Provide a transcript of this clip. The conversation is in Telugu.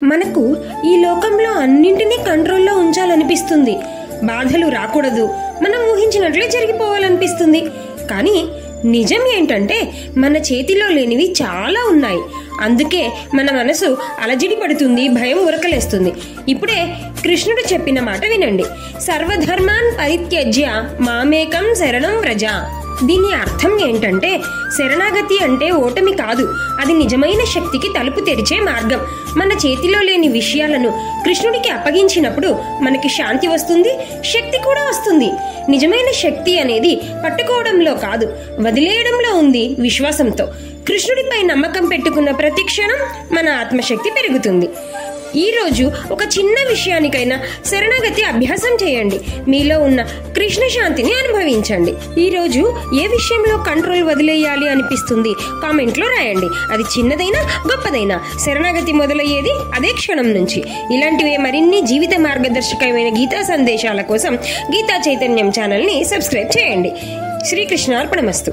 మనకు ఈ లోకంలో అన్నింటినీ కంట్రోల్లో ఉంచాలనిపిస్తుంది. బాధలు రాకూడదు, మనం ఊహించినట్లే జరిగిపోవాలనిపిస్తుంది. కానీ నిజం ఏంటంటే మన చేతిలో లేనివి చాలా ఉన్నాయి. అందుకే మన మనసు అలజడి పడుతుంది, భయం ఉరకలేస్తుంది. ఇప్పుడే కృష్ణుడు చెప్పిన మాట వినండి. సర్వధర్మాన్ పరిత్యజ్య మామేకం శరణం వ్రజ. దీని అర్థం ఏంటంటే శరణాగతి అంటే ఓటమి కాదు, అది నిజమైన శక్తికి తలుపు తెరిచే మార్గం. మన చేతిలో లేని విషయాలను కృష్ణుడికి అప్పగించినప్పుడు మనకి శాంతి వస్తుంది, శక్తి కూడా వస్తుంది. నిజమైన శక్తి అనేది పట్టుకోవడంలో కాదు, వదిలేయడంలో ఉంది. విశ్వాసంతో కృష్ణుడిపై నమ్మకం పెట్టుకున్న ప్రతి క్షణం మన ఆత్మశక్తి పెరుగుతుంది. ఈ రోజు ఒక చిన్న విషయానికైనా శరణాగతి అభ్యాసం చేయండి. మీలో ఉన్న కృష్ణ శాంతిని అనుభవించండి. ఈ రోజు ఏ విషయంలో కంట్రోల్ వదిలేయాలి అనిపిస్తుంది కామెంట్లో రాయండి. అది చిన్నదైనా గొప్పదైనా శరణాగతి మొదలయ్యేది అదే క్షణం నుంచి. ఇలాంటివే మరిన్ని జీవిత మార్గదర్శకమైన గీతా సందేశాల కోసం గీతా చైతన్యం ఛానల్ని సబ్స్క్రైబ్ చేయండి. శ్రీకృష్ణార్పణమస్తు.